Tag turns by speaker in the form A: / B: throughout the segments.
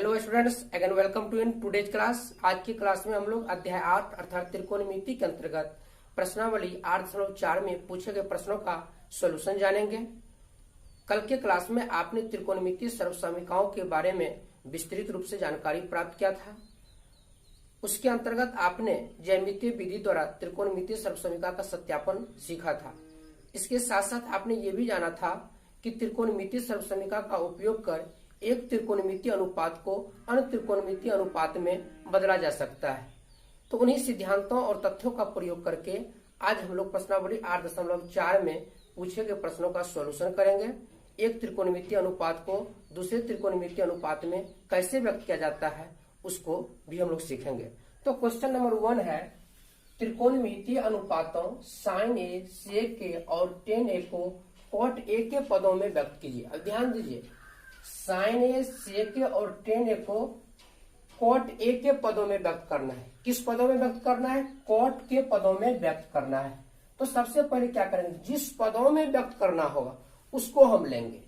A: Hello students, again welcome to in today's class. आज की class में हम लोग अध्याय 8 अर्थात त्रिकोणमिति के अंतर्गत प्रश्नावली 8.4 में पूछे गए प्रश्नों का सॉल्यूशन जानेंगे। कल के क्लास में आपने त्रिकोणमिति सर्वसमीकरणों के बारे में विस्तृत रूप से जानकारी प्राप्त किया था। उसके अंतर्गत आपने ज्यामितीय विधि द्वारा त्रिकोणमिति सर्वसमीकरण का सत्यापन सीखा था। इसके साथ साथ आपने ये भी जाना था कि त्रिकोणमिति सर्वसमीकरण का उपयोग कर एक त्रिकोणमितीय अनुपात को अन्य त्रिकोणमितीय अनुपात में बदला जा सकता है। तो उन्हीं सिद्धांतों और तथ्यों का प्रयोग करके आज हम लोग प्रश्नावली 8.4 में पूछे गए प्रश्नों का सॉल्यूशन करेंगे। एक त्रिकोणमितीय अनुपात को दूसरे त्रिकोणमितीय अनुपात में कैसे व्यक्त किया जाता है उसको भी हम लोग सीखेंगे। तो क्वेश्चन नंबर 1 है, त्रिकोणमितीय अनुपातों sin a, sec a और tan a को cot a के पदों में व्यक्त कीजिए। अब ध्यान दीजिए, sin a, sec a और tan a को cot a के पदों में व्यक्त करना है। किस पदों में व्यक्त करना है? cot के पदों में व्यक्त करना है। तो सबसे पहले क्या करेंगे, जिस पदों में व्यक्त करना होगा उसको हम लेंगे।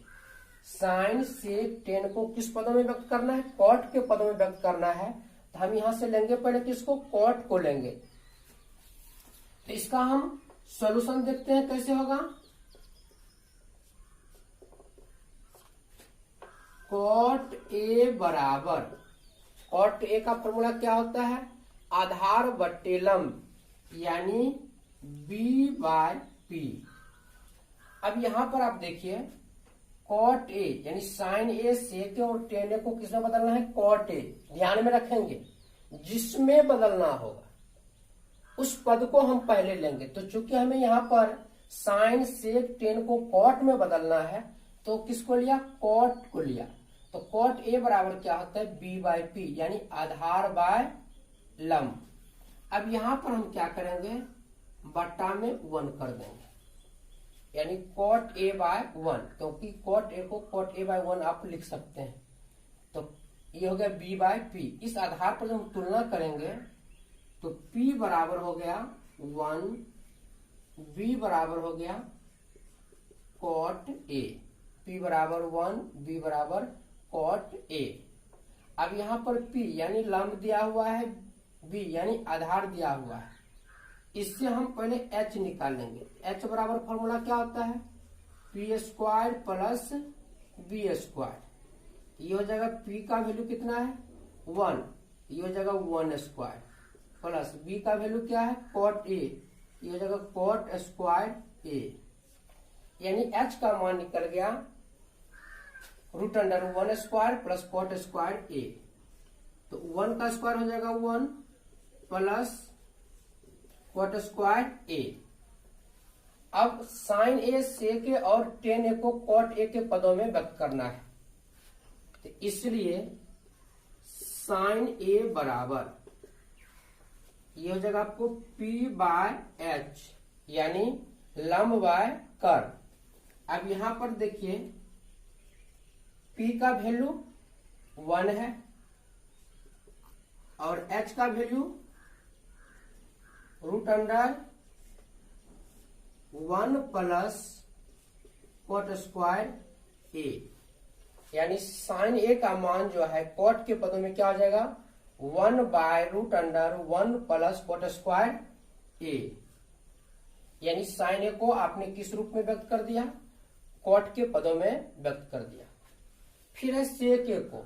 A: sin sec tan को किस पदों में व्यक्त करना है? cot के पदों में व्यक्त करना है। तो हम यहां से लेंगे पहले किसको? cot को लेंगे। तो इसका हम सॉल्यूशन देखते हैं कैसे होगा। cot a बराबर, cot a का फॉर्मूला क्या होता है? आधार बट्टे लंब यानी b/p। अब यहां पर आप देखिए cot a यानी sin a, sec a और tan a को किसमें बदलना है? cot a। ध्यान में रखेंगे, जिसमें बदलना होगा उस पद को हम पहले लेंगे। तो चूंकि हमें यहाँ पर sin sec tan को cot में बदलना है तो किसको लिया? cot को लिया। तो cot a बराबर क्या होता है? b/p यानी आधार बाय लंब। अब यहां पर हम क्या करेंगे? बट्टा में 1 कर देंगे यानी cot a/1, क्योंकि cot a को cot a/1 आप लिख सकते हैं। तो ये हो गया b/p। इस आधार पर जब हम तुलना करेंगे तो p बराबर हो गया 1, b बराबर हो गया cot a। p बराबर 1, b बराबर cot a। अब यहां पर p यानी लंब दिया हुआ है, b यानी आधार दिया हुआ है। इससे हम पहले h निकालेंगे। h बराबर फॉर्मूला क्या होता है? p² plus b²। ये हो जाएगा p का वैल्यू कितना है? 1। ये हो जाएगा 1² प्लस b का वैल्यू क्या है? cot a। ये हो जाएगा cot² a यानी h का मान निकल गया √1² प्लस cot² a। तो 1 का स्क्वायर हो जाएगा 1 प्लस cot² a। अब sin a, sec a और tan a को cot a के पदों में व्यक्त करना है। तो इसलिए sin a बराबर ये हो जाएगा आपको p/h यानी लंब बाय कर। अब यहां पर देखिए p का वैल्यू 1 है और h का वैल्यू √1 प्लस cot² a यानी sin a का मान जो है cot के पदों में क्या हो जाएगा? 1/√1 प्लस cot² a यानी sin a को आपने किस रूप में व्यक्त कर दिया? cot के पदों में व्यक्त कर दिया। फिर है sec a को।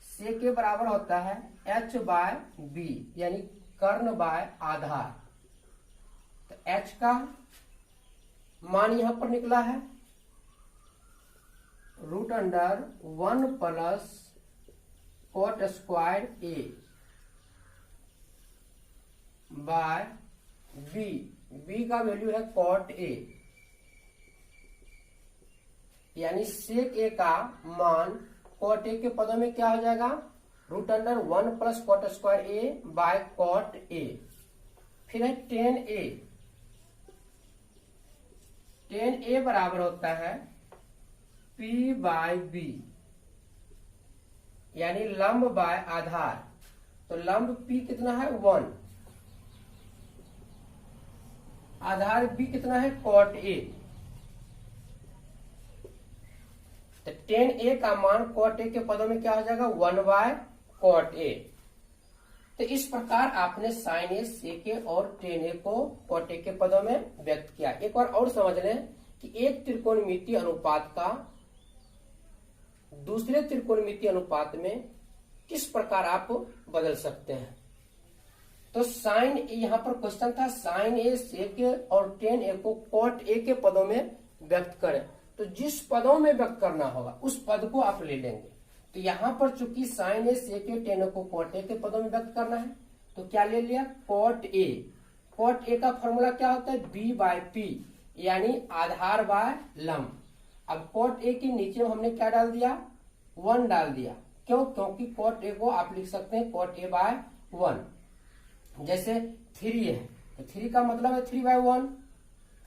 A: sec a बराबर होता है h/b यानी कर्ण बाय आधार। तो h का मान यहां पर निकला है √1 plus cot² a by b। b का वैल्यू है cot a यानी sec a का मान cot a के पदों में क्या हो जाएगा? √1 plus cot² a by cot a। फिर है tan a। tan a बराबर होता है p/b यानी लंब बाय आधार। तो लंब p कितना है? 1। आधार b कितना है? cot a तो टेन ए का मान कॉट ए के पदों में क्या हो जाएगा 1/cot ए। तो इस प्रकार आपने साइन ए सेक ए और टेन ए को कॉट ए के पदों में व्यक्त किया। एक बार और समझ लें कि एक त्रिकोणमितीय अनुपात का दूसरे त्रिकोणमितीय अनुपात में किस प्रकार आप बदल सकते हैं। तो साइन ए, यहां पर क्वेश्चन था साइन ए सेक ए और टेन ए को कॉट ए के पदों में व्यक्त करें। तो जिस पदों में व्यक्त करना होगा उस पद को आप ले लेंगे। तो यहां पर चूंकि साइन ए सेक ए टेन ए को कॉट ए के पदों में व्यक्त करना है तो क्या ले लिया कॉट ए। कॉट ए का फॉर्मूला क्या होता है b/p यानी आधार बाय लंब। अब कॉट ए के नीचे हमने क्या डाल दिया 1 डाल दिया। क्यों? क्योंकि कॉट ए को आप लिख सकते हैं कॉट ए बाय 1। जैसे 3 है तो 3 का मतलब है 3/1।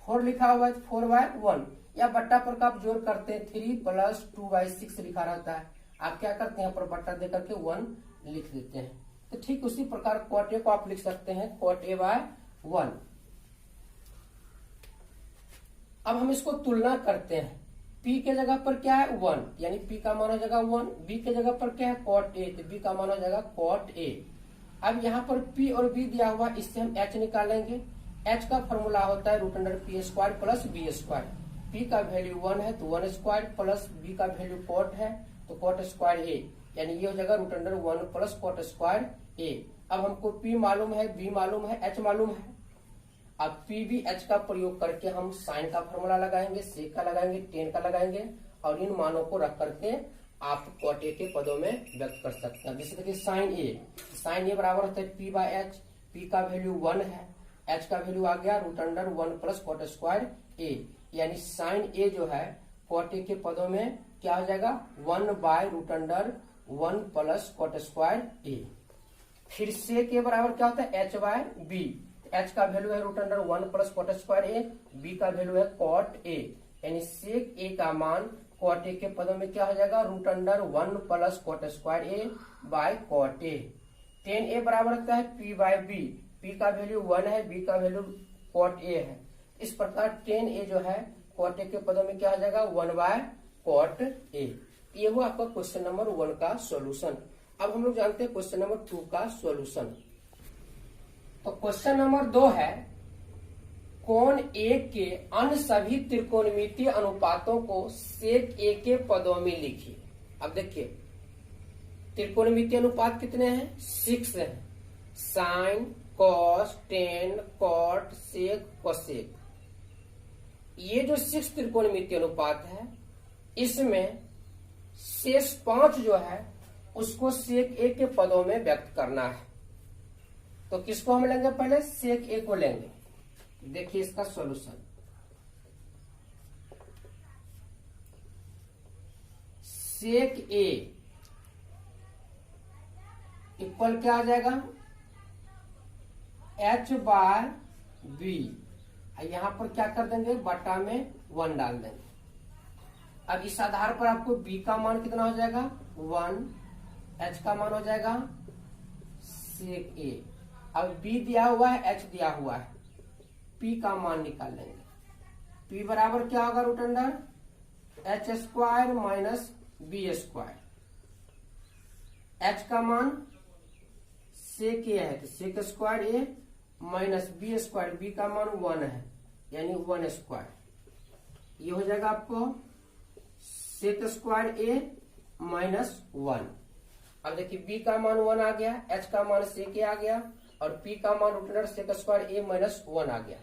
A: 4 लिखा हुआ है 4/1 या बट्टा पर आप जोड़ करते हैं 3 + 2/6 लिखा रहता है। आप क्या करते हैं यहाँ पर बट्टा दे करके 1 लिख देते हैं। तो ठीक उसी प्रकार कॉट ए को आप लिख सकते हैं कॉट ए बाय 1। अब हम इसको तुलना करते हैं। P के जगह पर क्या है 1 यानी P का मान हो जाएगा 1। B के जगग पर क्या है कॉट ए तो B का मान हो जाएगा कॉट ए। अब यहाँ पर P और B दिया हुआ इससे हम H निकालेंगे। H का फॉर्मूला होता है √p² + b²। P का वैल्यू 1 है तो 1² प्लस B का वैल्यू कॉट है तो cot² a यानी ये हो जाएगा √1 + cot² a। अब हमको P मालूम है B मालूम है H मालूम है। अब P भी H का प्रयोग करके हम साइन का फॉर्मूला लगाएंगे सेक का लगाएंगे टेन का लगाएंगे और इन मानों को रख करके आप कॉट ए के पदों में व्यक्त कर सकते हैं। जैसे देखिए साइन ए बराबर होता है p/h। P का वैल्यू 1 है H का वैल्यू आ गया √1 + cot² a यानी साइन ए जो है कॉट ए के पदों में क्या हो जाएगा 1/√1 + cot² a। फिर सेक ए बराबर क्या होता है h/b। H का वैल्यू है √1 + cot² a। B का वैल्यू है cot a यानी सेक ए का मान cot a के पदों में क्या हो जाएगा √1 + cot² a cot a। Tan A बराबर होता है p/b। P का वैल्यू 1 है B का वैल्यू cot a है। इस प्रकार टेन ए जो है cot a के पदों में क्या हो जाएगा 1/cot a। ये हुआ आपका क्वेश्चन नंबर 1 का सॉल्यूशन। अब हम लोग जानते हैं क्वेश्चन नंबर 2 का सॉल्यूशन। तो क्वेश्चन नंबर 2 है कोण ए के अन्य सभी त्रिकोणमितीय अनुपातों को सेक ए के पदों में लिखिए। अब देखिए त्रिकोणमितीय अनुपात कितने हैं 6 हैं। Sin cos tan cot sec cosec. ये जो 6 त्रिकोणमितीय अनुपात है इसमें शेष 5 जो है उसको सेक ए के पदों में व्यक्त करना है। तो किसको हम लेंगे पहले सेक ए को लेंगे। देखिए इसका सॉल्यूशन सेक ए इक्वल क्या आ जाएगा h/b। यहां पर क्या कर देंगे बटा में 1 डाल देंगे। अब इस आधार पर आपको b का मान कितना हो जाएगा 1 h का मान हो जाएगा सेक ए। अब b दिया हुआ है h दिया हुआ है p का मान निकाल लेंगे। p बराबर क्या होगा √h² - b²। h का मान सेक ए है तो sec² a - b²। b का मान 1 है यानी 1²। ये हो जाएगा आपको sec² a - 1। अब देखिए b का मान 1 आ गया h का मान सेक ए आ गया और p का मान √sec² a - 1 आ गया।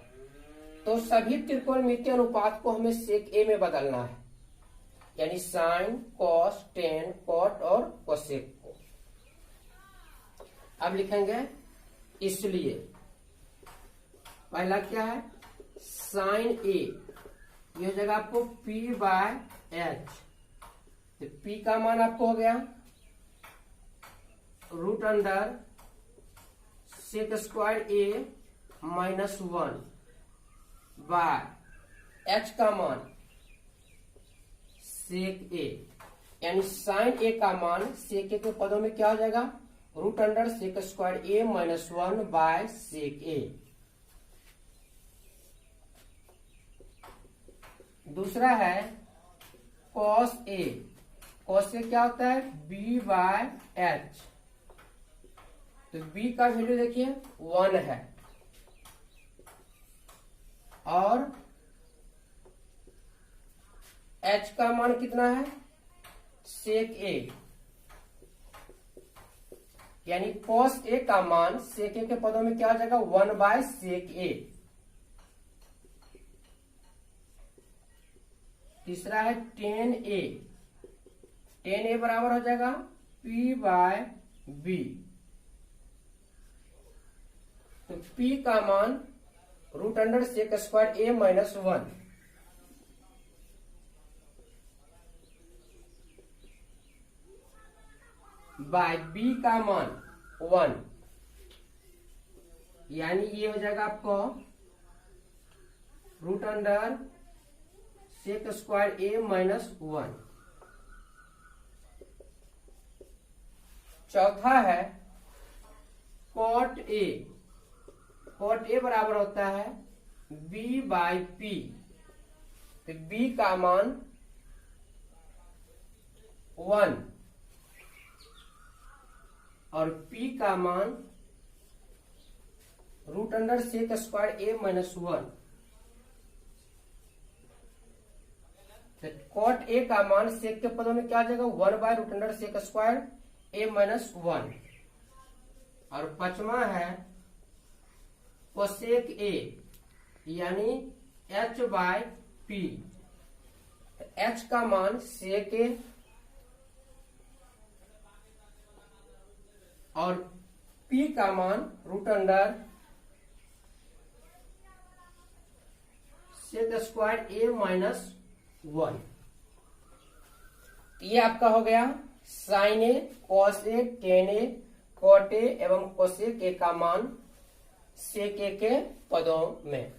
A: तो सभी त्रिकोणमितीय अनुपात को हमें सेक ए में बदलना है यानी साइन कॉस टेन कॉट और कोसेक को। अब लिखेंगे इसलिए पहला क्या है साइन ए ये हो जाएगा आपको p/h। तो p का मान आपको हो गया √sec² a - 1 बाय h का मान सेक ए यानी साइन ए का मान सेक ए के पदों में क्या हो जाएगा √sec² a - 1 बाय सेक ए। दूसरा है कॉस ए कोसेक क्या होता है, बी बाय एच। तो बी का वैल्यू देखिए 1 है और एच का मान कितना है, सेक ए, यानी कॉस ए का मान सेक ए के पदों में क्या हो जाएगा, 1 बाय सेक ए। तीसरा है टेन ए, टेन ए बराबर हो जाएगा पी बाय बी। तो पी का मान रूट अंडर सेक स्क्वायर ए माइनस 1 बाय बी का मान 1, यानी ये हो जाएगा आपको रूट अंडर सेक स्क्वायर ए माइनस 1। चौथा है कॉट ए, कॉट ए बराबर होता है बी बाय पी। तो बी का मान 1 और पी का मान root under sec square A minus 1। Cot a का मान सेक के पदों में क्या आ जाएगा, 1 by root under sec square A minus 1। और पांचवा है कोसेक ए, यानी एच बाय पी। एच का मान सेक ए और पी का मान रूट अंडर सेक स्क्वायर ए माइनस 1। ये आपका हो गया sin a, cos a, tan a, cot a एवं कोसेक ए का मान सेक ए के पदों में।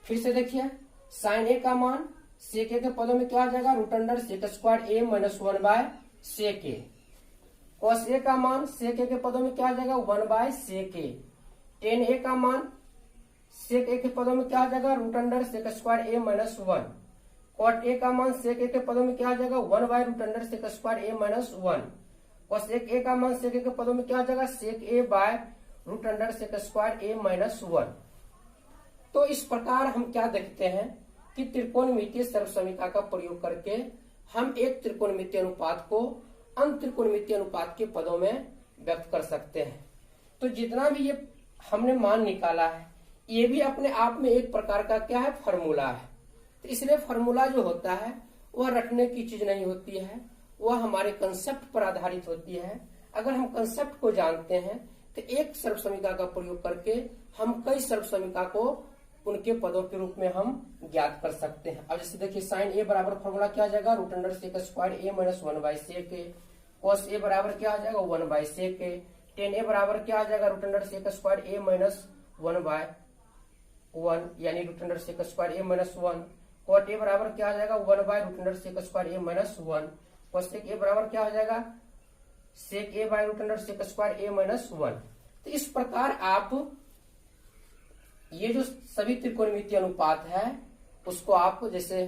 A: फिर से देखिए, साइन ए का मान सेक ए के पदों में क्या आ जाएगा, root under sec square A minus 1 by sec A. Cos A का मान सेक ए के पदों में क्या आ जाएगा, 1 बाय सेक ए। टेन ए का मान सेक ए के पदों में क्या आ जाएगा, root under sec square A minus 1। Cot a का मान सेक ए के पदों में क्या आ जाएगा, 1 by root under sec square A minus 1। Cosec a का मान सेक ए के पदों में क्या आ जाएगा, sec A by root under sec square A minus 1। तो इस प्रकार हम क्या देखते हैं कि त्रिकोणमितीय सर्वसमीकरण का प्रयोग करके हम एक त्रिकोणमितीय अनुपात को अन्य त्रिकोणमितीय अनुपात के पदों में व्यक्त कर सकते हैं। तो जितना भी ये हमने मान निकाला है, ये भी अपने आप में एक प्रकार का क्या है, फॉर्मूला है। तो इसलिए फॉर्मूला जो होता है वह रटने की चीज नहीं होती है, वह हमारे कंसेप्ट पर आधारित होती है। अगर हम कंसेप्ट को जानते हैं तो एक सर्वसमीकरण का प्रयोग करके हम कई सर्वसमीकरण को उनके पदों के रूप में हम ज्ञात कर सकते हैं। अब जैसे देखिए, साइन ए बराबर फॉर्मूला क्या आ जाएगा, root under sec square A minus 1 by sec A. Cos A बराबर क्या आ जाएगा, 1 by sec A. Tan A बराबर क्या आ जाएगा, root under sec square A minus 1 by 1, यानी root under sec square A minus 1। Cot A बराबर क्या आ जाएगा, 1 by root under sec square A minus 1। Cosec ए बराबर क्या हो जाएगा, sec A by root under sec square A minus 1। तो इस प्रकार आप ये जो सभी त्रिकोणमितीय अनुपात है उसको आप जैसे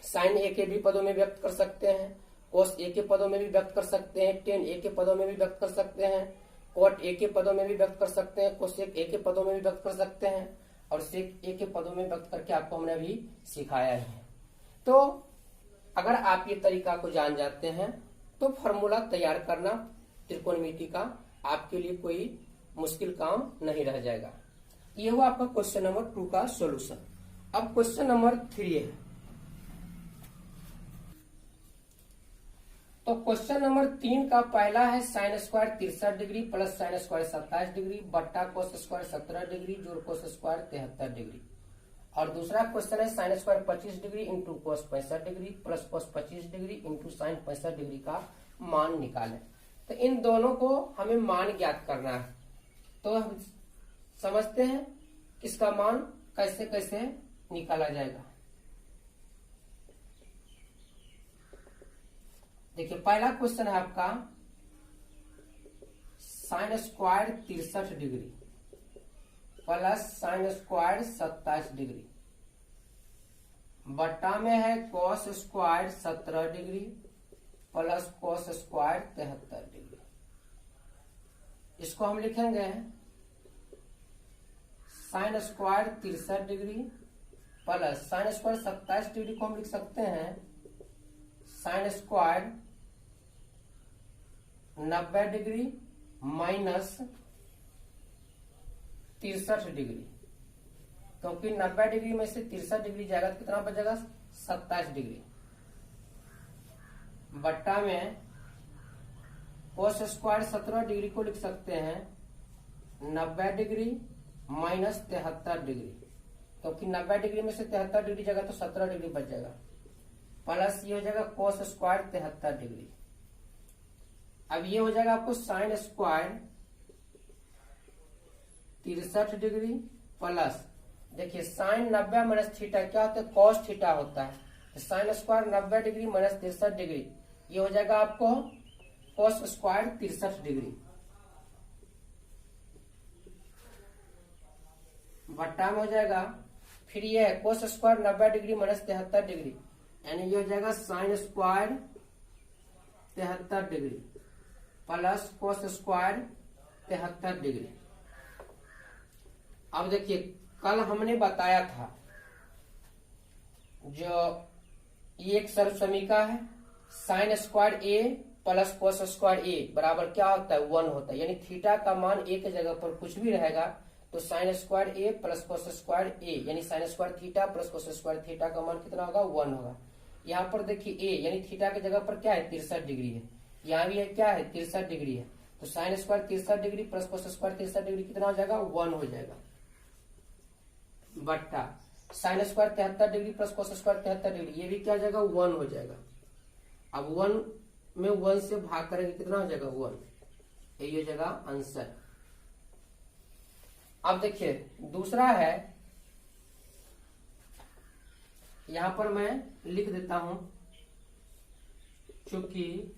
A: साइन ए के भी पदों में व्यक्त कर सकते हैं, कोस ए के पदों में भी व्यक्त कर सकते हैं, टेन ए के पदों में भी व्यक्त कर सकते हैं, कॉट ए के पदों में भी व्यक्त कर सकते हैं, कोसेक ए के पदों में भी व्यक्त कर सकते हैं और सेक ए के पदों में व्यक्त करके आपको हमने अभी सिखाया है। तो अगर आप ये तरीका को जान जाते हैं तो फॉर्मूला तैयार करना त्रिकोणमिति का आपके लिए कोई मुश्किल काम नहीं रह जाएगा। ये हुआ आपका क्वेश्चन नंबर 2 का सॉल्यूशन। अब क्वेश्चन नंबर 3 है। तो क्वेश्चन नंबर 3 का पहला है sine square 63 degree plus sine square 27 degree बट्टा कोस स्क्वायर 17 डिग्री जोड़ कोस स्क्वायर 73 डिग्री। और दूसरा क्वेश्चन है sine square 25 degree into cos 65 degree plus cos 25 degree into sin 65 degree का मान निकालें। तो इन दोनों को हमें मान ज्ञात करना है। तो हम समझते हैं इसका मान कैसे कैसे निकाला जाएगा। देखिए, पहला क्वेश्चन है आपका sine square 63 degree plus sine square 27 degree बट्टा में है cos square 17 degree plus cos square 73 degree. इसको हम लिखेंगे sine square 63 degree plus sine square 27 degree को हम लिख सकते हैं sine square 90 degree minus 63 degree, क्योंकि 90 डिग्री में से 63 डिग्री जाएगा तो कितना बचेगा 27 डिग्री, बट्टा में कोस स्क्वायर 17 डिग्री को लिख सकते हैं 90 डिग्री माइनस 73 डिग्री, क्योंकि 90 डिग्री में से 73 डिग्री जाएगा तो 17 डिग्री बच जाएगा, प्लस ये हो जाएगा कोस स्क्वायर 73 डिग्री। अब ये हो जाएगा आपको साइन स्क्वायर 63 डिग्री प्लस, देखिए साइन 90 माइनस थीटा क्या होता है, कॉस थीटा होता है, तो sine square 90 degree minus 63 degree, ये हो जाएगा आपको कोस स्क्वायर 63 डिग्री, बट्टा में हो जाएगा फिर ये है cos square 90 degree minus 73 degree, यानी ये हो जाएगा sine square 73 degree plus cos square 73 degree. अब देखिए कल हमने बताया था जो ये एक सर्व समीकरण है, साइन स्क्वायर ए प्लस कोस स्क्वायर ए बराबर क्या होता है 1 होता है, यानी थीटा का मान एक जगह पर कुछ भी रहेगा तो साइन स्क्वायर ए प्लस कोस स्क्वायर ए यानी sign square theta plus cos square theta का मान कितना होगा 1 होगा। यहाँ पर देखिए ए यानी थीटा की जगह पर क्या है 63 डिग्री है, यहाँ भी है क्या है 63 डिग्री है, तो sine square 63 degree plus cos square 63 degree कितना हो जाएगा 1 हो जाएगा, बट्टा sine square 73 degree plus cos square 73 degree, ये भी क्या हो जाएगा 1 हो जाएगा। अब 1 में 1 से भाग करेंगे कितना हो जाएगा 1, यही हो जाएगा आंसर। अब देखिए दूसरा है, यहां पर मैं लिख देता हूं चूंकि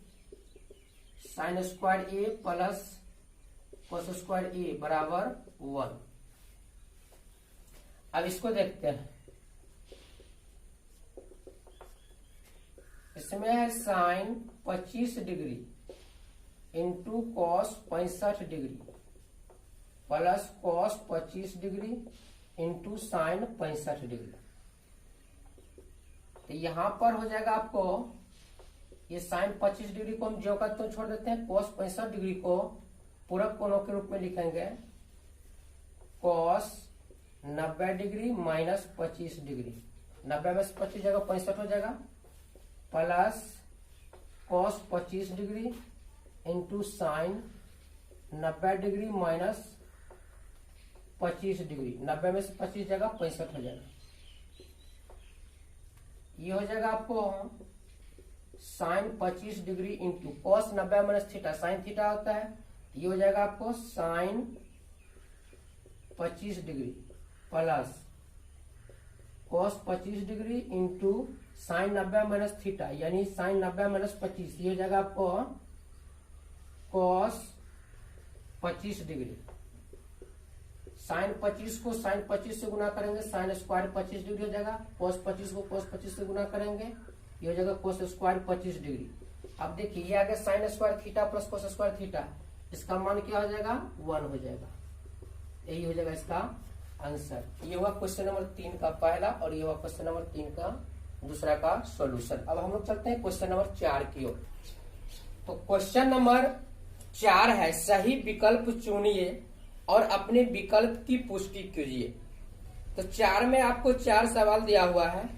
A: साइन स्क्वायर ए प्लस कोस स्क्वायर ए बराबर 1। अब इसको देखते हैं, इसमें है sin 25 degree into cos 65 degree plus cos 25 degree into sin 65 degree, तो यहां पर हो जाएगा आपको ये साइन 25 डिग्री को हम जो का तो छोड़ देते हैं, कॉस 65 डिग्री को पूरक कोणों के रूप में लिखेंगे कॉस 90 डिग्री माइनस 25 डिग्री, 90 में से 25 जगह 65 हो जाएगा, plus cos 25 degree into sin 90 degree minus 25 degree, 90 में से 25 जगह 65 हो जाएगा, ये हो जाएगा आपको sin 25 degree into cos 90 minus theta sign theta होता है, ये हो जाएगा आपको sin 25 degree plus cos 25 degree into sin 90 minus theta यानी साइन 90 माइनस 25, ये हो जाएगा आपको कॉस 25 डिग्री, साइन 25 को साइन 25 से गुना करेंगे साइन स्क्वायर 25 डिग्री हो जाएगा, कॉस 25 को कॉस 25 से गुना करेंगे ये हो जाएगा कोस स्क्वायर 25 डिग्री। अब देखिए ये आ गया sign square theta plus cos square theta, इसका मान क्या हो जाएगा 1 हो जाएगा, यही हो जाएगा इसका आंसर। ये हुआ क्वेश्चन नंबर 3 का पहला और ये हुआ क्वेश्चन नंबर 3 का दूसरा का सॉल्यूशन। अब हम लोग चलते हैं क्वेश्चन नंबर 4 की ओर। तो क्वेश्चन नंबर 4 है सही विकल्प चुनिए और अपने विकल्प की पुष्टि कीजिए। तो 4 में आपको 4 सवाल दिया हुआ है,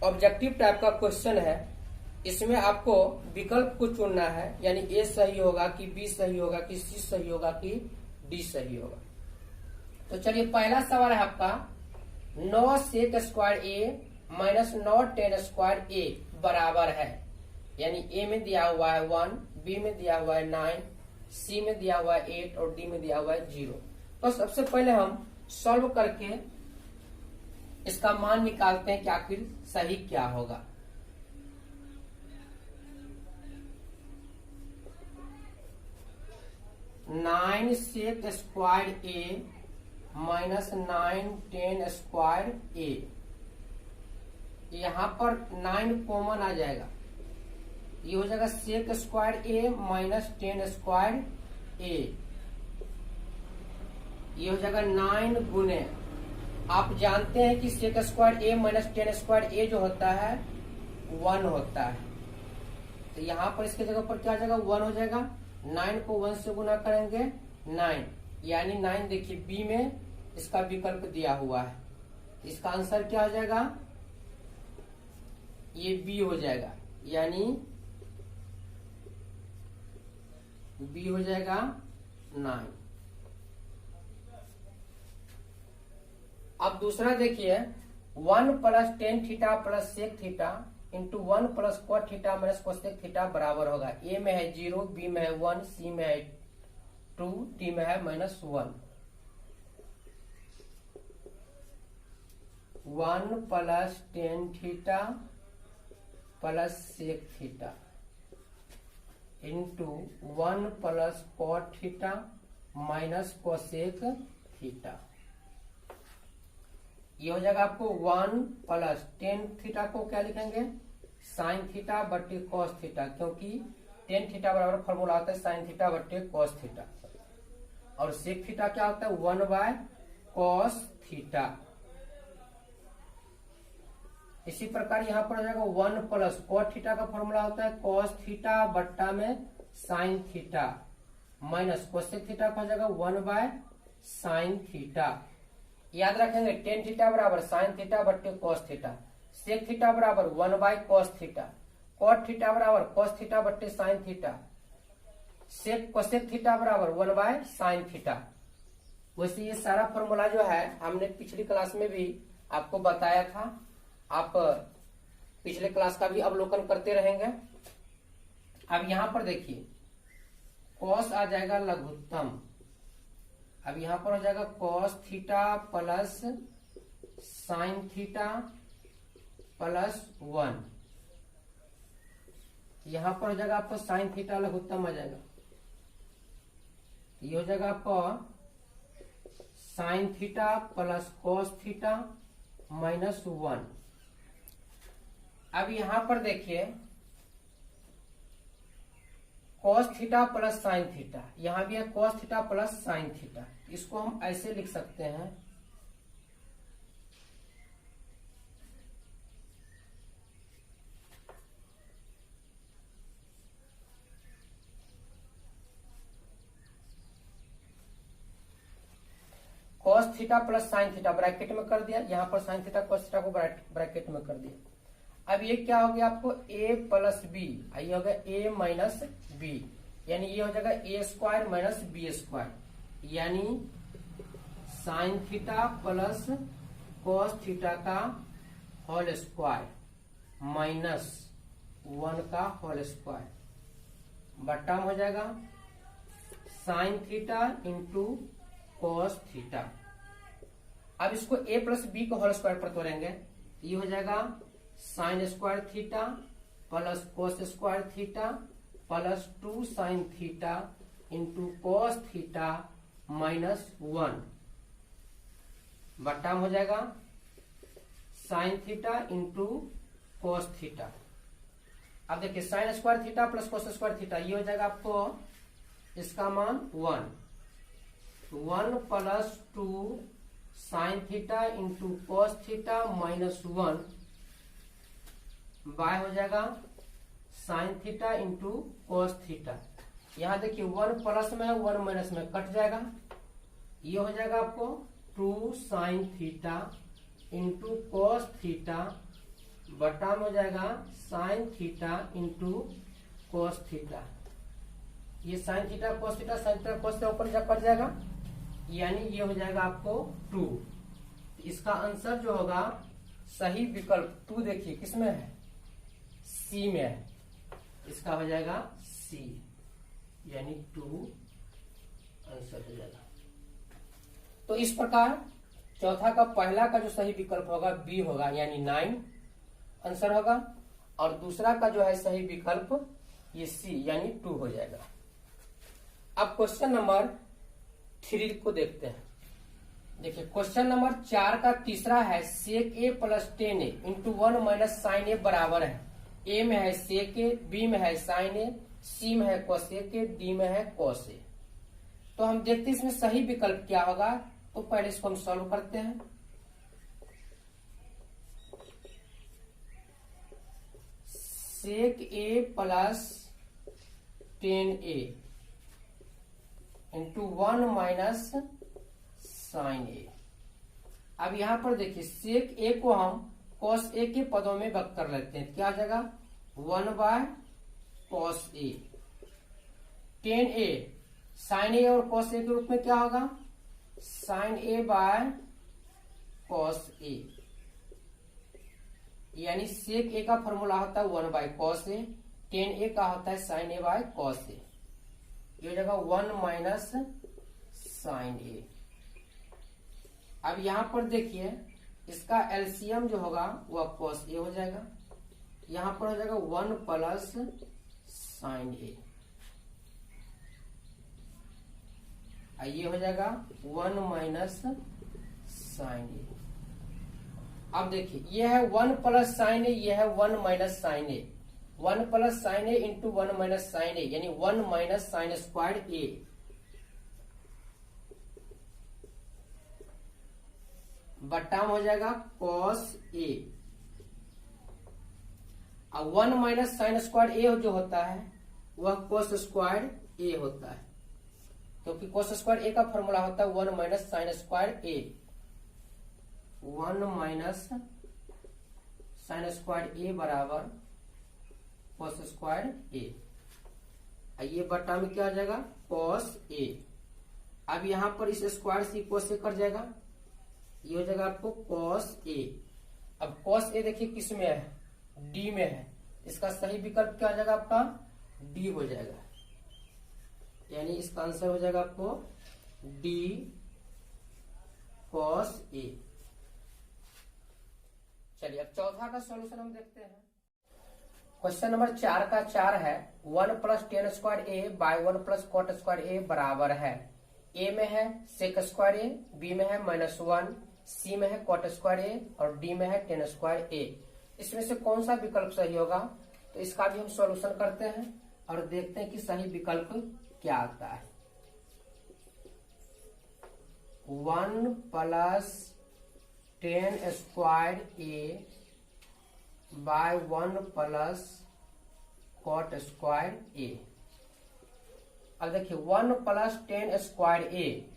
A: ऑब्जेक्टिव टाइप का क्वेश्चन है, इसमें आपको विकल्प को चुनना है, यानी ए सही होगा कि बी सही होगा कि सी सही होगा कि डी सही होगा। तो चलिए पहला सवाल है आपका 9 सेक स्क्वायर ए माइनस 9 टेन स्क्वायर ए बराबर है, यानी ए में दिया हुआ है 1, बी में दिया हुआ है 9, सी में दिया हुआ है 8 और डी में दिया हुआ है 0। तो सबसे पहले हम सॉल्व करके इसका मान निकालते हैं कि आखिर सही क्या होगा। नाइन सेक स्क्वायर ए माइनस 9 टेन स्क्वायर ए, यहां पर 9 कॉमन आ जाएगा, ये हो जाएगा सेक स्क्वायर ए माइनस 10 स्क्वायर ए। ये हो जाएगा 9 गुने, आप जानते हैं कि सेक square A minus 10 square A जो होता है 1 होता है, तो यहाँ पर इसके जगह पर क्या हो जाएगा 1 हो जाएगा। 9 को 1 से गुना करेंगे 9, यानी 9 देखिए बी में इसका विकल्प दिया हुआ है, इसका आंसर क्या हो जाएगा, ये बी हो जाएगा, यानी बी हो जाएगा 9। अब दूसरा देखिए 1 plus 10 theta plus sec theta into 1 plus cot theta minus cosec theta बराबर होगा, ए में है 0, बी में है 1, सी में है 2, डी में है -1। 1 plus 10 theta plus sec theta into 1 plus cot theta minus cosec theta. ये हो जाएगा आपको 1 प्लस 10 थीटा को क्या लिखेंगे साइन थीटा बट्टे कॉस थीटा, क्योंकि 10 थीटा बराबर फॉर्मूला आता है साइन थीटा बट्टे कॉस थीटा, और सेक थीटा क्या होता है 1 बाय कॉस थीटा। इसी प्रकार यहाँ पर हो जाएगा 1 प्लस कॉट थीटा का फॉर्मूला होता है कॉस थीटा बट्टा में sign theta minus cosec theta का हो जाएगा 1 बाय साइन थीटा। याद रखेंगे 10 थीटा बराबर साइन थीटा बट्टे कॉस थीटा, सेक थीटा बराबर 1 by cos theta, cot theta बराबर कॉस थीटा बट्टे sin theta, sec cosec theta बराबर 1 बाय साइन थीटा। वैसे ये सारा फॉर्मूला जो है हमने पिछली क्लास में भी आपको बताया था, आप पिछले क्लास का भी अवलोकन करते रहेंगे। अब यहां पर देखिए कॉस आ जाएगा लघुत्तम, अब यहां पर हो जाएगा cos theta plus sin theta plus 1, यहां पर हो जाएगा आपको साइन थीटा लघुत्तम आ जाएगा, ये हो जाएगा आपको sign theta plus cos theta -1। अब यहां पर देखिए cos theta plus sin theta, यहां भी है cos theta plus sin theta, इसको हम ऐसे लिख सकते हैं cos theta plus sin theta bracket में कर दिया, यहां पर साइन थीटा कॉस थीटा को ब्रैकेट में कर दिया। अब ये क्या हो गया आपको a प्लस बी, ये हो गया a माइनस बी, यानी ये हो जाएगा a square minus B square, यानी sine theta plus cos theta का होल स्क्वायर -1 का होल स्क्वायर बट्टा हो जाएगा sign theta into cos theta. अब इसको a प्लस बी को होल स्क्वायर पर तोड़ेंगे, ये हो जाएगा sign square theta plus cos square theta plus 2 sign theta into cos theta -1 बट्टा हो जाएगा sign theta into cos theta. अब देखिए sign square theta plus cos square theta, ये हो जाएगा आपको इसका मान 1 plus 2 sign theta into cos theta -1 by हो जाएगा sign theta into cos theta. यहां देखिए 1 प्लस में है 1 माइनस में कट जाएगा, ये हो जाएगा आपको 2 sign theta into cos theta बटा में हो जाएगा sign theta into cos theta. ये sine theta cos theta sign theta cos theta ऊपर जा कट जाएगा, यानी ये हो जाएगा आपको 2। इसका आंसर जो होगा सही विकल्प 2 देखिए किसमें है सी में है, इसका हो जाएगा सी, यानी 2 आंसर हो जाएगा। तो इस प्रकार चौथा का पहला का जो सही विकल्प होगा बी होगा, यानी 9 आंसर होगा, और दूसरा का जो है सही विकल्प ये सी यानी 2 हो जाएगा। अब क्वेश्चन नंबर 3 को देखते हैं। देखिए क्वेश्चन नंबर 4 का तीसरा है sec a plus 10a into 1 minus sine A बराबर है ए में है सेक ए, बी में है साइन ए, सी में है कोसेक ए, डी में है कोस ए। तो हम देखते हैं इसमें सही विकल्प क्या होगा। तो पहले इसको हम सॉल्व करते हैं। Sec A plus 10a into 1 minus sine A. अब यहां पर देखिए सेक ए को हम कॉस ए के पदों में व्यक्त कर लेते हैं। क्या जगह 1 by cos A. 10a sine A और कॉस ए के रूप में क्या होगा sine A by cos A. यानी सेक ए का फॉर्मूला होता है 1 बाय कॉस ए, 10a का होता है साइन ए बाय कॉस ए। ये हो जाएगा 1 माइनस साइन ए। अब यहां पर देखिए इसका एलसीएम जो होगा वह कॉस ए हो जाएगा। यहां पर हो जाएगा 1 प्लस साइन ए। ये हो जाएगा 1 माइनस साइन ए। अब देखिए ये है 1 प्लस साइन ए, ये है 1 माइनस साइन ए। 1 प्लस साइन ए इंटू 1 माइनस साइन ए यानी 1 माइनस साइन स्क्वायर ए। बट्टा में हो जाएगा कॉस ए। अब 1 माइनस साइन स्क्वायर ए जो होता है वह कॉस स्क्वायर ए होता है, क्योंकि कॉस स्क्वायर ए का फॉर्मूला होता है 1 माइनस साइन स्क्वायर ए। 1 माइनस साइन स्क्वायर ए बराबर कॉस स्क्वायर ए। ये बट्टा में क्या हो जाएगा कॉस ए। अब यहां पर इस स्क्वायर से कॉस से कट जाएगा, ये हो जाएगा आपको कॉस ए। अब कॉस ए देखिए किस में है डी में है, इसका सही विकल्प क्या हो जाएगा आपका डी हो जाएगा। यानी इसका आंसर हो जाएगा आपको डी कॉस ए। चलिए अब चौथा का सॉल्यूशन हम देखते हैं। क्वेश्चन नंबर 4 का 4 है 1 plus ten square A bye 1 plus cot square ए बराबर है। ए में है सेक स्क्वायर ए, बी में है -1, सी में है कॉट स्क्वायर ए और डी में है टेन स्क्वायर ए। इसमें से कौन सा विकल्प सही होगा। तो इसका भी हम सॉल्यूशन करते हैं और देखते हैं कि सही विकल्प क्या आता है। 1 plus ten square A bye 1 plus cot square ए। अब देखिए 1 प्लस टेन स्क्वायर ए,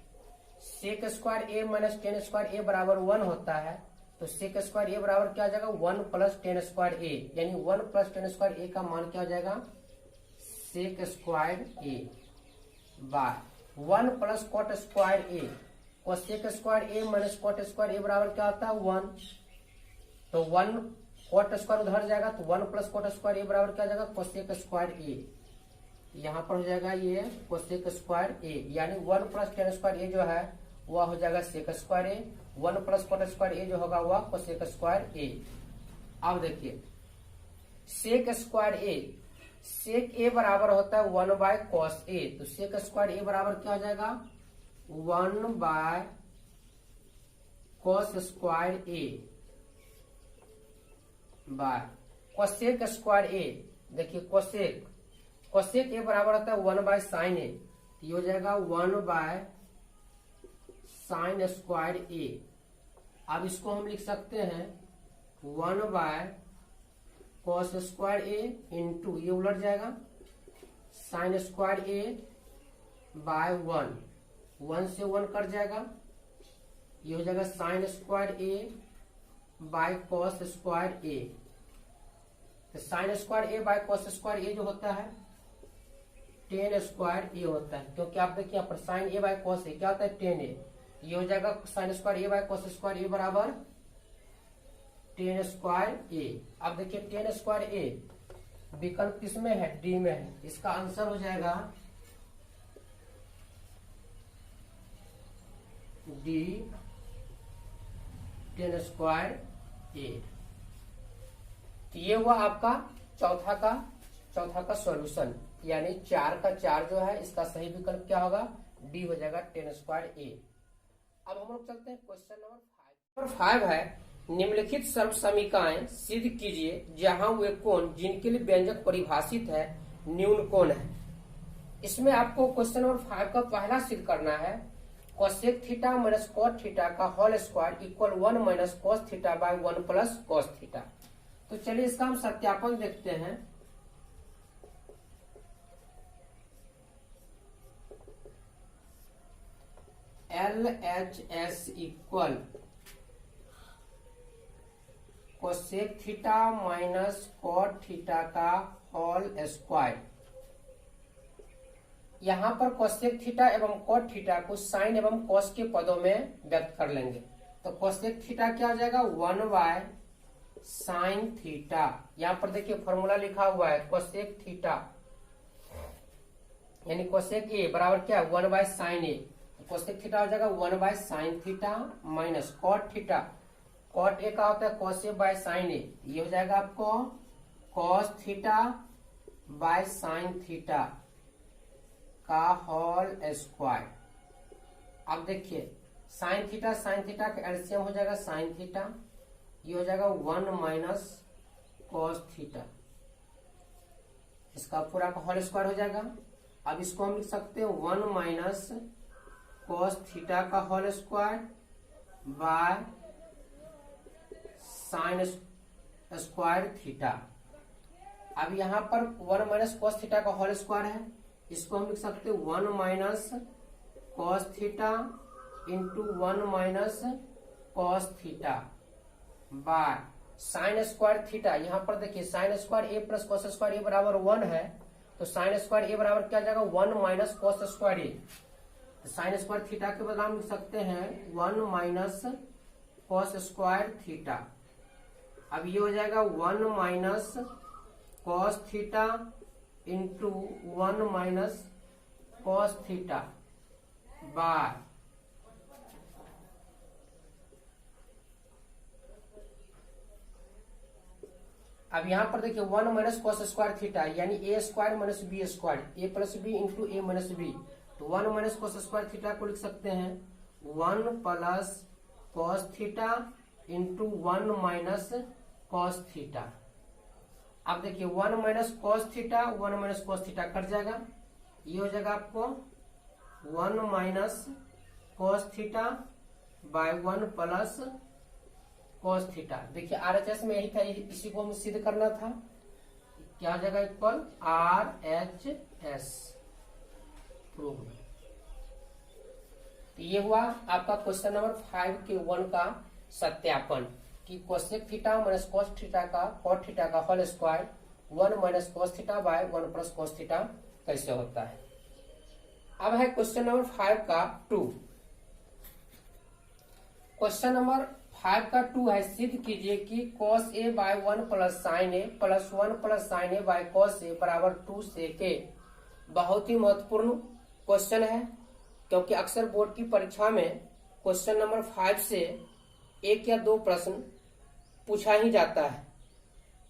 A: सेक स्क्वायर ए माइनस टेन स्क्वायर ए बराबर 1 होता है। तो सेक स्क्वायर ए बराबर क्या हो जाएगा 1 प्लस टेन स्क्वायर ए, यानी 1 प्लस टेन स्क्वायर ए का मान क्या हो जाएगा सेक square A bye 1 plus cot square A. Cosec square A minus cot square ए बराबर क्या होता है 1। तो 1 कॉट स्क्वायर उधर जाएगा तो 1 प्लस कॉट स्क्वायर ए बराबर क्या हो जाएगा कोसेक स्क्वायर ए। यहां पर हो जाएगा ये कोसेक स्क्वायर ए, यानी 1 प्लस टेन स्क्वायर ए जो है वह हो जाएगा सेक square A. 1 plus cot square A जो होगा वह कोसेक स्क्वायर ए। अब देखिए सेक स्क्वायर ए, सेक ए बराबर होता है 1 बाय कॉस ए। तो सेक स्क्वायर ए बराबर क्या हो जाएगा 1 by cos square A by cosec square A. देखिए कोसेक ए बराबर होता है 1 बाय साइन ए, ये हो जाएगा 1 बाय साइन स्क्वायर ए। अब इसको हम लिख सकते हैं 1 by cos square A into ये उलट जाएगा साइन स्क्वायर ए बाय 1 से 1 कट जाएगा, ये हो जाएगा sign square A by cos square A. तो sine square A by cos square A जो होता है टेन स्क्वायर ए होता है, क्योंकि आप देखिए यहाँ पर sine A by cos A क्या होता है 10a। ये हो जाएगा sign square A by cos square ए बराबर 10 स्क्वायर ए। अब देखिए 10 स्क्वायर ए विकल्प किसमें है डी में है, इसका आंसर हो जाएगा डी 10 स्क्वायर ए। तो ये हुआ आपका चौथा का सॉल्यूशन, यानी 4 का 4 जो है इसका सही विकल्प क्या होगा डी हो जाएगा 10 स्क्वायर ए। अब हम लोग चलते हैं क्वेश्चन नंबर 5 है निम्नलिखित सर्व समीकरण सिद्ध कीजिए जहां वे कोण जिनके लिए व्यंजक परिभाषित है न्यून कोण है। इसमें आपको क्वेश्चन नंबर 5 का पहला सिद्ध करना है cosec theta minus cot theta का whole square equal 1 minus cos theta by 1 plus cos theta. तो चलिए इसका हम सत्यापन देखते हैं। LHS equal cosec theta minus cot theta का होल स्क्वायर। यहाँ पर कोसेक थीटा एवं कॉट थीटा को साइन एवं कॉस के पदों में व्यक्त कर लेंगे। तो कोसेक थीटा क्या हो जाएगा 1 बाय साइन थीटा। यहाँ पर देखिए फॉर्मूला लिखा हुआ है कोसेक थीटा यानी कोसेक ए बराबर क्या है 1 by sin a. Cosec theta हो जाएगा 1 by sin theta minus cot theta. Cot a का होता है cos a by sin a. ये हो जाएगा आपको cos theta by sin theta का होल स्क्वायर। अब देखिए साइन थीटा का एलसीएम हो जाएगा साइन थीटा। ये हो जाएगा 1 माइनस कॉस थीटा। इसका पूरा का होल स्क्वायर हो जाएगा। अब इसको हम लिख सकते हैं 1 माइनस कॉस थीटा का whole square by sin square theta. अब यहाँ पर 1 माइनस कॉस थीटा का होल स्क्वायर है। इसको हम लिख सकते हैं 1 minus cos theta into 1 minus cos theta by sin square theta. यहाँ पर देखिए साइन स्क्वायर ए प्लस कॉस स्क्वायर ए बराबर 1 है। तो साइन स्क्वायर ए बराबर क्या जाएगा 1 माइनस कॉस स्क्वायर ए। साइन स्क्वायर थीटा के बदले हम लिख सकते हैं 1 माइनस कॉस स्क्वायर थीटा। अब ये हो जाएगा 1 minus cos theta into 1 minus cos theta bye अब यहां पर देखिए 1 माइनस कॉस स्क्वायर थीटा यानी ए स्क्वायर माइनस बी स्क्वायर ए प्लस बी इंटू ए माइनस बी। तो 1 माइनस कॉस स्क्वायर थीटा को लिख सकते हैं 1 plus cos theta into 1 minus cos theta. अब देखिए 1 minus cos theta 1 minus cos theta cut जाएगा। ये हो जाएगा आपको 1 minus cos theta by 1 plus cos theta. देखिए RHS में यही था, इसी को हमें सिद्ध करना था। क्या हो जाएगा इक्वल RHS प्रूव। तो ये हुआ आपका क्वेश्चन नंबर 5 के 1 का सत्यापन कि cosec theta minus cos theta का कॉट थीटा का whole square 1 minus cos theta by 1 plus cos theta कैसे होता है। अब है क्वेश्चन नंबर 5 का 2। क्वेश्चन नंबर 5 का 2 है सिद्ध कीजिए कि cos a by 1 plus sign A plus 1 plus sign A by cos a बराबर 2 sec a। बहुत ही महत्वपूर्ण क्वेश्चन है क्योंकि अक्सर बोर्ड की परीक्षा में क्वेश्चन नंबर 5 से 1 या 2 प्रश्न पूछा ही जाता है।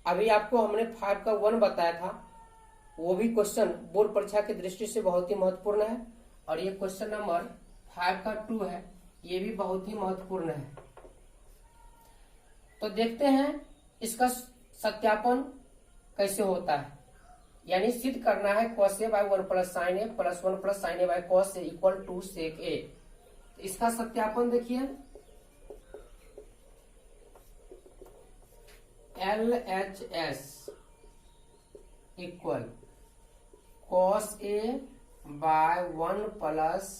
A: अभी आपको हमने 5 का 1 बताया था, वो भी क्वेश्चन बोर्ड परीक्षा की दृष्टि से बहुत ही महत्वपूर्ण है। और ये क्वेश्चन नंबर 5 का 2 है, ये भी बहुत ही महत्वपूर्ण है। तो देखते हैं इसका सत्यापन कैसे होता है। यानी सिद्ध करना है cos a by 1 plus sign A plus 1 plus sign A by cos a equal 2 sec a। इसका सत्यापन देखिए LHS equal cos a by 1 plus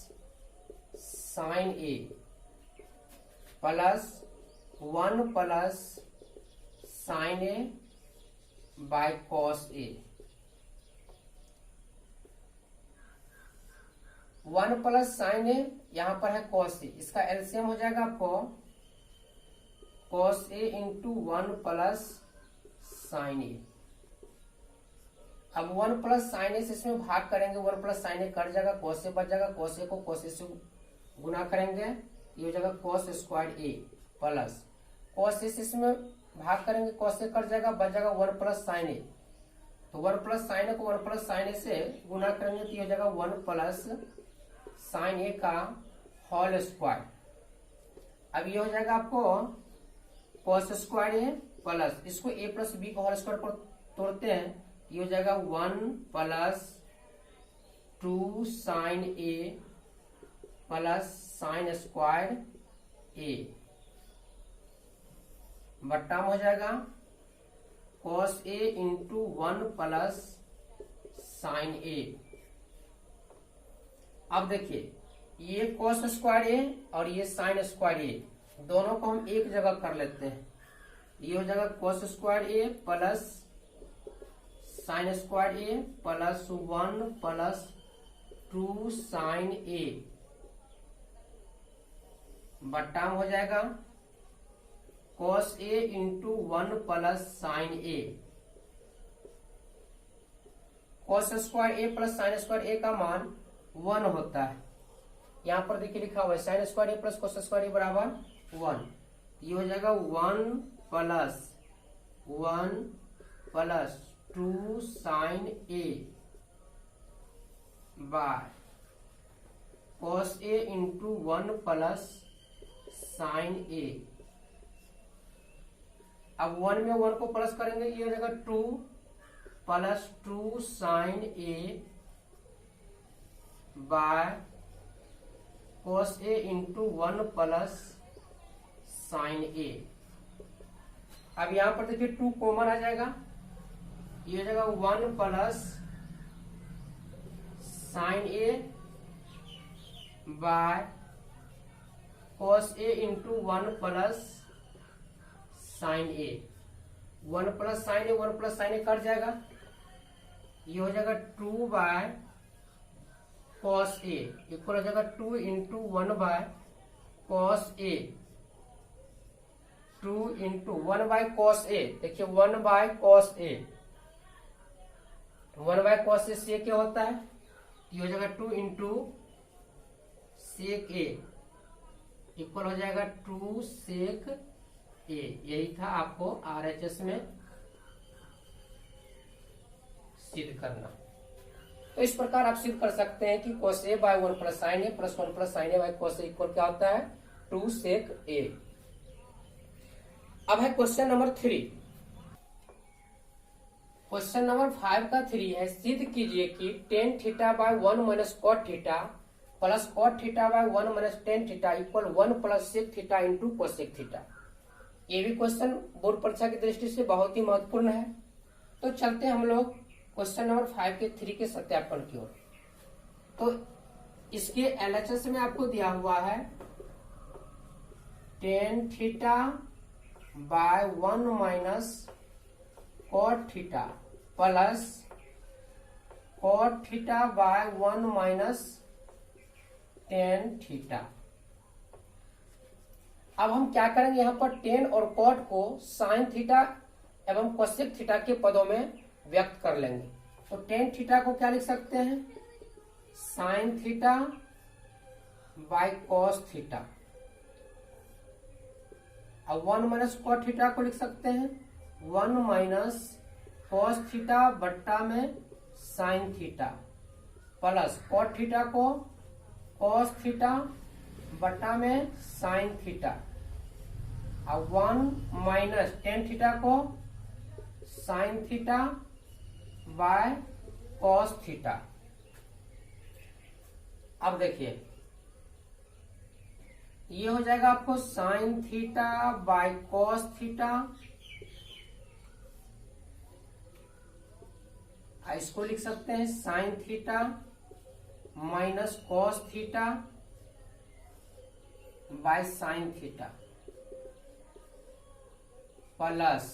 A: sign A plus 1 plus sign A by cos a। 1 plus sign A यहां पर है cos a, इसका LCM हो जाएगा आपको cos a into 1 plus sign A. अब 1 प्लस साइन ए से इसमें भाग करेंगे, 1 प्लस साइन ए कट जाएगा, cos a बच जाएगा, cos a को cos a से गुना करेंगे, ये हो जाएगा cos square a plus cos a से इसमें भाग करेंगे, cos a कट जाएगा, बच जाएगा 1 प्लस साइन ए। तो 1 प्लस साइन ए को 1 प्लस साइन ए से गुना करेंगे तो ये हो जाएगा 1 प्लस साइन ए का होल स्क्वायर। अब ये हो जाएगा आपको कॉस स्क्वायर ए प्लस, इसको ए प्लस बी को होल स्क्वायर पर तोड़ते हैं, ये हो जाएगा 1 प्लस 2 साइन ए प्लस साइन स्क्वायर ए बट्टा में हो जाएगा cos A into 1 plus sign A. अब देखिए ये कॉस स्क्वायर ए और ये साइन स्क्वायर ए, दोनों को हम एक जगह कर लेते हैं। ये हो जाएगा कॉस स्क्वायर ए प्लस साइन स्क्वायर ए प्लस 1 प्लस 2 साइन ए बट्टा में हो जाएगा cos A into 1 plus sign a. Cos square A plus sign square ए का मान 1 होता है। यहां पर देखिए लिखा हुआ है साइन स्क्वायर ए प्लस कॉस स्क्वायर ए बराबर 1। ये हो जाएगा 1 plus 2 sine A by cos A into 1 plus sign A. अब 1 में 1 को प्लस करेंगे, ये हो जाएगा 2 plus 2 sine A by cos A into 1 plus sign A. अब यहां पर देखिए 2 कॉमन आ जाएगा, ये हो जाएगा 1 plus sign A by cos A into 1 plus sign A. 1 plus sign A 1 plus sign A cut जाएगा, ये हो जाएगा 2 बाय कॉस ए इक्वल हो जाएगा 2 into 1 by cos A, 2 into 1 by cos A. देखिए 1 by cos A, 1 by cos A sec A होता है, ये हो जाएगा 2 इंटू सेक ए इक्वल हो जाएगा 2 सेक ए। यही था आपको RHS में सिद्ध करना। तो इस प्रकार आप सिद्ध कर सकते हैं कि cos a by 1 plus sign A plus 1 plus sign A by cos a equal क्या होता है 2 सेक ए। अब है क्वेश्चन नंबर 3। क्वेश्चन नंबर 5 का 3 है, सिद्ध कीजिए कि tan theta by 1 minus cot theta plus cot theta by 1 minus tan theta equal 1 plus sec theta into cosec theta. ये भी क्वेश्चन बोर्ड परीक्षा की दृष्टि से बहुत ही महत्वपूर्ण है। तो चलते हम लोग क्वेश्चन नंबर 5 के 3 के सत्यापन की ओर। तो इसके LHS में आपको दिया हुआ है tan theta by 1 minus cot theta plus cot theta by 1 minus tan theta. अब हम क्या करेंगे, यहाँ पर tan और cot को sin थीटा एवं cosec थीटा के पदों में व्यक्त कर लेंगे। तो tan थीटा को क्या लिख सकते हैं sin theta by cos theta. अब 1 माइनस cot थीटा को लिख सकते हैं 1 माइनस cos थीटा बट्टा में sin theta plus cot theta को cos थीटा बट्टा में sin थीटा। अब 1 माइनस tan थीटा को sin theta by cos theta. अब देखिए ये हो जाएगा आपको sin theta by cos theta, इसको लिख सकते हैं sin theta minus cos theta bye sin theta plus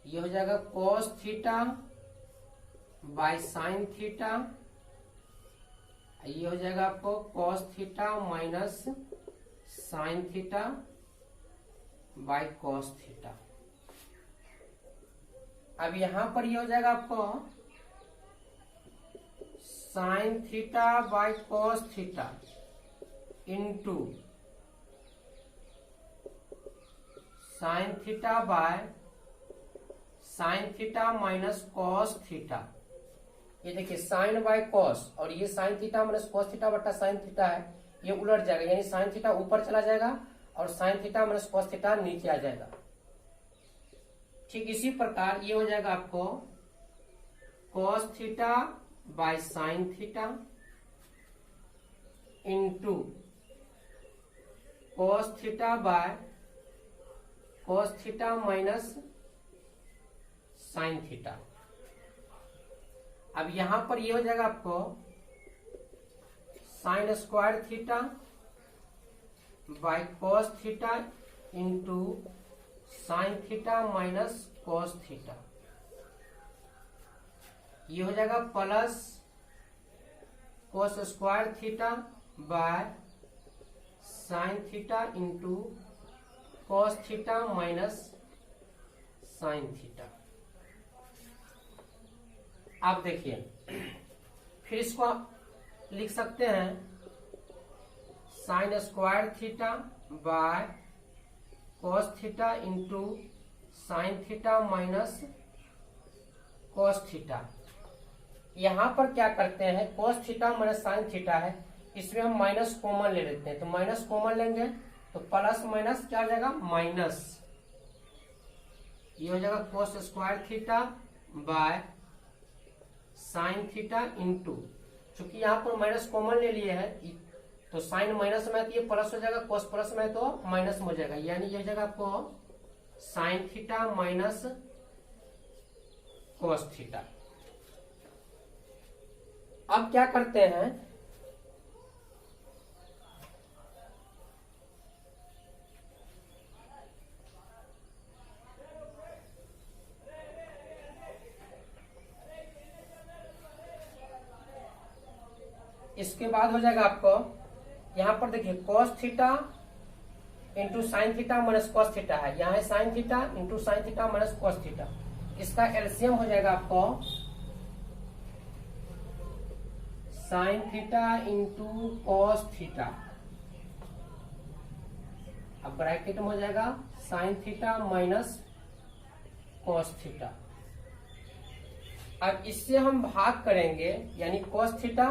A: ये हो जाएगा cos theta bye sin theta, ये हो जाएगा आपको cos theta minus sin theta by cos theta. अब यहां पर ये हो जाएगा आपको sin theta by cos theta into sin theta by sin theta minus cos theta. ये देखिए sin बाय cos और ये sin theta minus cos theta बट्टा sin थीटा है, ये उलट जाएगा, यानी sin थीटा ऊपर चला जाएगा और sign theta minus cos theta नीचे आ जाएगा। ठीक इसी प्रकार ये हो जाएगा आपको cos theta by sin theta into cos theta bye cos theta minus sine theta. अब यहां पर ये हो जाएगा आपको sign square theta by cos theta into sine theta minus cos theta. ये हो जाएगा plus cos square theta by sin theta into cos theta minus sine theta. आप देखिए फिर इसको लिख सकते हैं sign square theta by cos theta into sine theta minus cos theta. यहां पर क्या करते हैं cos theta minus sine theta है, इसमें हम माइनस कॉमन ले लेते हैं। तो माइनस कॉमन लेंगे तो प्लस माइनस क्या हो जाएगा माइनस। ये हो जाएगा cos square theta by sin theta into, चूंकि यहाँ पर माइनस कॉमन ले लिए है तो साइन माइनस में तो ये प्लस हो जाएगा, कॉस प्लस में तो माइनस हो जाएगा, यानी ये हो जाएगा आपको sign theta minus cos theta. अब क्या करते हैं इसके बाद हो जाएगा आपको यहां पर देखिए cos theta into sine theta minus cos theta है, यहाँ है sign theta into sine theta minus cos theta. इसका एलसीएम हो जाएगा आपको sign theta into cos theta. अब ब्रैकेट में हो जाएगा sign theta minus cos theta. अब इससे हम भाग करेंगे यानी कॉस थीटा,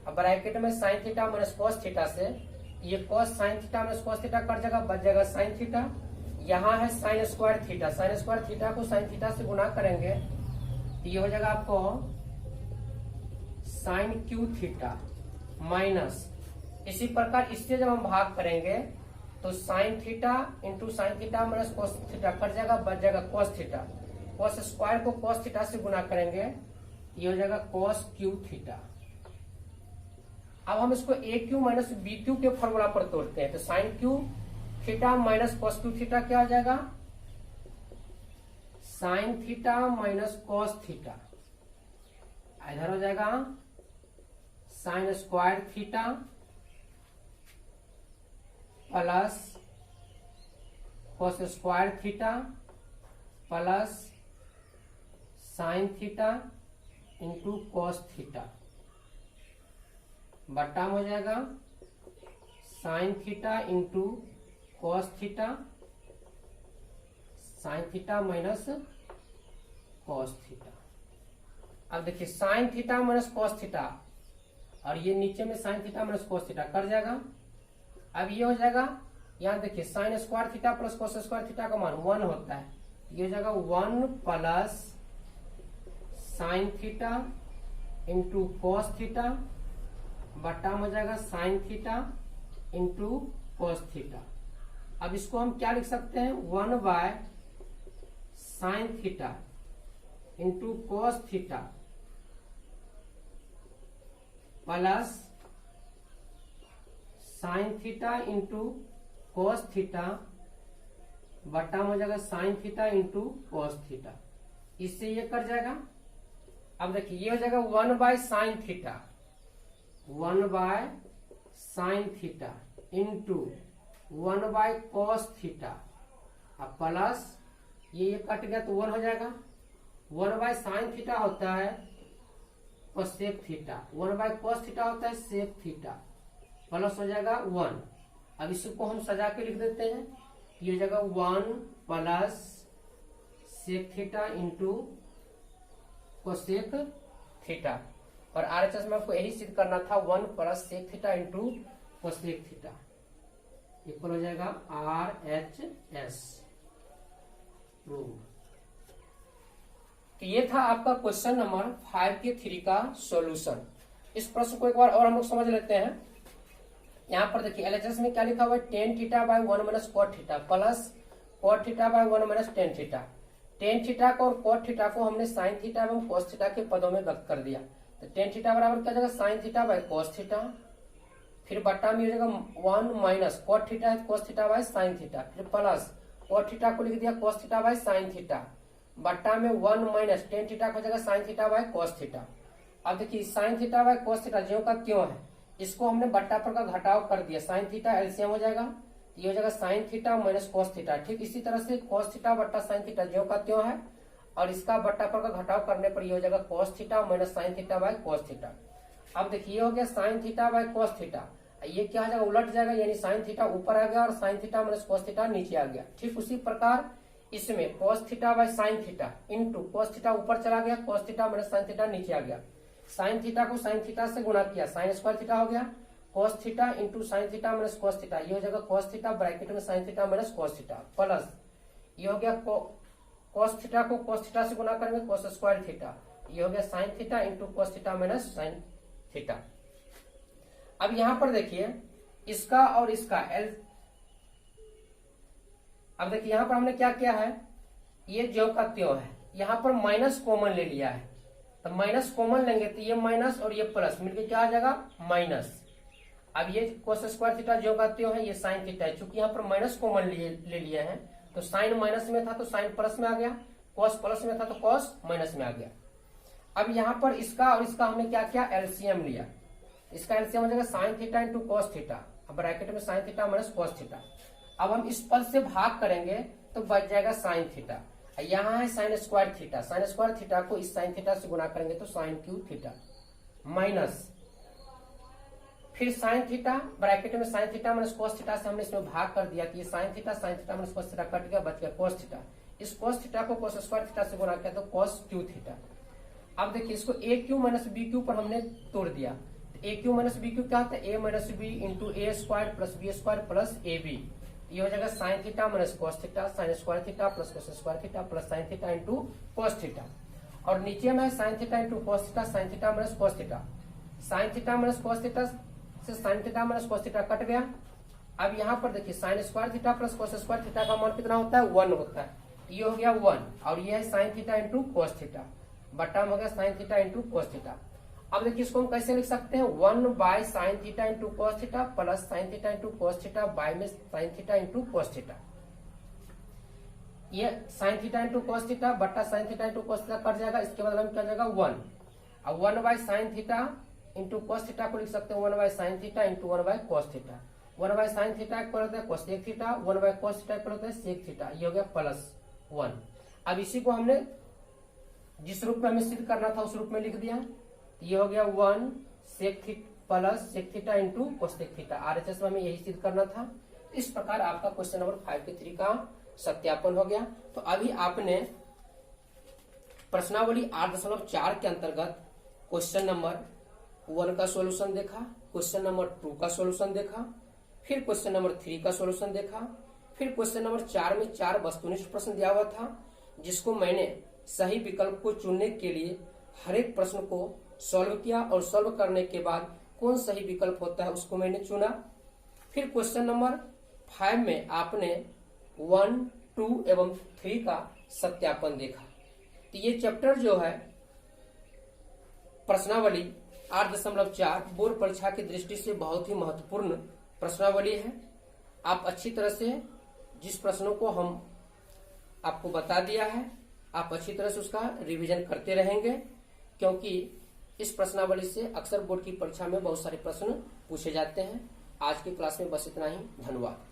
A: अब ब्रैकेट में sign theta minus cos theta से ये cos sine theta minus cos theta cut जाएगा, बच जाएगा साइन थीटा। यहाँ है sine square theta, sign square theta को साइन थीटा से गुना करेंगे तो ये हो जाएगा आपको साइन क्यू थीटा माइनस, इसी प्रकार इससे जब हम भाग करेंगे तो sign theta into sine theta minus cos theta cut जाएगा, बच जाएगा कॉस थीटा। कॉस स्क्वायर को कॉस थीटा से गुना करेंगे ये हो जाएगा कॉस क्यू थीटा। अब हम इसको ए क्यू माइनस बी क्यू के फॉर्मूला पर तोड़ते हैं तो sin cube theta minus cos cube theta क्या हो जाएगा sign theta minus cos theta. इधर हो जाएगा sign square theta plus cos square theta plus sin theta into cos theta बट्टा हो जाएगा sign theta into cos theta sign theta minus cos theta. अब देखिए sin theta minus cos theta और ये नीचे में sign theta minus cos theta कर जाएगा। अब ये हो जाएगा यहाँ देखिए sign square theta plus cos square theta का मान 1 होता है, ये हो जाएगा 1 plus sin theta into cos theta बट्टा हो जाएगा sign theta into cos theta. अब इसको हम क्या लिख सकते हैं 1 by sin theta into cos theta plus sin theta into cos theta बट्टा हो जाएगा sign theta into cos theta. इससे ये कर जाएगा। अब देखिए ये हो जाएगा 1 by sin theta 1 by sin theta into 1 by cos theta अब प्लस ये कट गया तो 1 हो जाएगा। 1 बाय साइन थीटा होता है cosec theta, 1 by cos theta होता है सेक थीटा, प्लस हो जाएगा 1। अब इसको हम सजा के लिख देते हैं, ये हो जाएगा 1 plus sec theta into cosec theta. और आरएचएस में आपको यही सिद्ध करना था 1 plus sec theta into cosec theta. Equal हो जाएगा RHS प्रूव। तो ये था आपका क्वेश्चन नंबर 5 के 3 का सॉल्यूशन। इस प्रश्न को एक बार और हम लोग समझ लेते हैं। यहाँ पर देखिए LHS में क्या लिखा हुआ है, tan theta by 1 minus cot theta plus cot theta by 1 minus tan theta. tan theta को और cot थीटा को हमने sin थीटा एवं cos थीटा के पदों में व्यक्त कर दिया। तो tan थीटा बराबर क्या हो जाएगा, sin theta by cos theta, फिर बट्टा में हो जाएगा 1 माइनस cot थीटा है cos theta bye sin theta, फिर प्लस cot थीटा को लिख दिया cos theta bye sin theta, बट्टा में 1 माइनस tan थीटा हो जाएगा sin theta by cos theta. अब देखिए sin theta by cos theta ज्यों का त्यों है, इसको हमने बट्टा पर का घटाव कर दिया, sin थीटा एलसीएम हो जाएगा, ये हो जाएगा sin theta minus cos theta. ठीक इसी तरह से cos थीटा बट्टा sin थीटा ज्यों का त्यों है, और इसका बट्टा पर का घटाव करने पर ये हो जाएगा cos theta minus sin theta by cos theta. अब देखिए ये हो गया sin theta by cos theta, ये क्या हो जाएगा, उलट जाएगा, यानी sin थीटा ऊपर आ गया और sin theta minus cos theta नीचे आ गया। ठीक उसी प्रकार इसमें cos theta bye sin theta into cos theta ऊपर चला गया, cos theta minus sin theta नीचे आ गया, sin थीटा को sin थीटा से गुणा किया, sin स्क्वायर थीटा हो गया, cos theta into sin theta minus cos theta, ये हो जाएगा cos थीटा ब्रैकेट में sin theta minus cos theta, plus ये हो गया cos थीटा को cos थीटा से गुणा करेंगे cos स्क्वायर थीटा, ये हो गया sin theta into cos theta minus sin theta. अब यहां पर देखिए इसका और इसका अब देखिए यहां पर हमने क्या किया है, ये ज्यों का त्यों है, यहां पर माइनस कॉमन ले लिया है, तो माइनस कॉमन लेंगे तो ये माइनस और ये प्लस मिलकर क्या आ जाएगा माइनस। अब ये cos स्क्वायर थीटा ज्यों का त्यों है, ये sin थीटा है, चूंकि यहाँ पर माइनस कॉमन ले लिया है तो sin माइनस में था तो sin प्लस में आ गया, cos प्लस में था तो cos माइनस में आ गया। अब यहाँ पर इसका और इसका हमने क्या किया, एलसीएम लिया, इसका एलसीएम हो जाएगा sin theta into cos theta, अब ब्रैकेट में sin theta minus cos theta. अब हम इस पद से भाग करेंगे तो बच जाएगा sin थीटा, यहाँ है sin square theta, sin square theta को इस sin थीटा से गुणा करेंगे तो sin क्यूब थीटा माइनस फिर sin थीटा ब्रैकेट में sin theta minus cos theta से हमने इसमें भाग कर दिया कि ये sin theta minus cos theta cut गया, बच गया cos थीटा, इस cos थीटा को cos स्क्वायर थीटा से गुणा किया तो cos क्यू थीटा। अब देखिए इसको ए क्यू माइनस बी क्यू पर हमने तोड़ दिया, A cube minus B cube क्या होता है, A minus B into A square plus B square plus A B, ये हो जाएगा sin theta minus cos theta, sin square theta plus cos square theta plus sin theta into cos theta, और नीचे में sin theta into cos theta, sin theta minus cos theta, sin theta minus cos theta से sin theta minus cos theta cut गया। अब यहाँ पर देखिए sin square theta plus cos square theta का मान कितना होता है, 1 होता है, ये हो गया 1, और ये है sin theta into cos theta, बट्टा में हो गया sin theta into cos theta. अब देखिए इसको हम कैसे लिख सकते हैं, 1 by sin theta into cos theta plus sin theta into cos theta by में sin theta into cos theta, ये sin theta into cos theta बट्टा sin theta into cos theta cut जाएगा, इसके बदले में क्या जाएगा 1। अब 1 by sin theta into cos theta को लिख सकते हैं 1 by sin theta into 1 by cos theta, 1 by sin theta equal होता है cosec theta, 1 by cos theta equal होता है sec थीटा, ये हो गया प्लस 1। अब इसी को हमने जिस रूप में हमें सिद्ध करना था उस रूप में लिख दिया, ये हो गया 1 sec theta plus sec theta into cosec theta, RHS में हमें यही सिद्ध करना था। इस प्रकार आपका क्वेश्चन नंबर 5 के 3 का सत्यापन हो गया। तो अभी आपने प्रश्नावली 8.4 के अंतर्गत क्वेश्चन नंबर 1 का सॉल्यूशन देखा, क्वेश्चन नंबर 2 का सॉल्यूशन देखा, फिर क्वेश्चन नंबर 3 का सॉल्यूशन देखा, फिर क्वेश्चन नंबर 4 में 4 वस्तुनिष्ठ प्रश्न दिया हुआ था जिसको मैंने सही विकल्प को चुनने के लिए हर एक प्रश्न को सॉल्व किया और सॉल्व करने के बाद कौन सही विकल्प होता है उसको मैंने चुना। फिर क्वेश्चन नंबर 5 में आपने 1, 2 एवं 3 का सत्यापन देखा। तो ये चैप्टर जो है प्रश्नावली 8.4 बोर्ड परीक्षा की दृष्टि से बहुत ही महत्वपूर्ण प्रश्नावली है। आप अच्छी तरह से जिस प्रश्नों को हम आपको बता दिया है आप अच्छी तरह से उसका रिवीजन करते रहेंगे, क्योंकि इस प्रश्नावली से अक्सर बोर्ड की परीक्षा में बहुत सारे प्रश्न पूछे जाते हैं। आज की क्लास में बस इतना ही, धन्यवाद।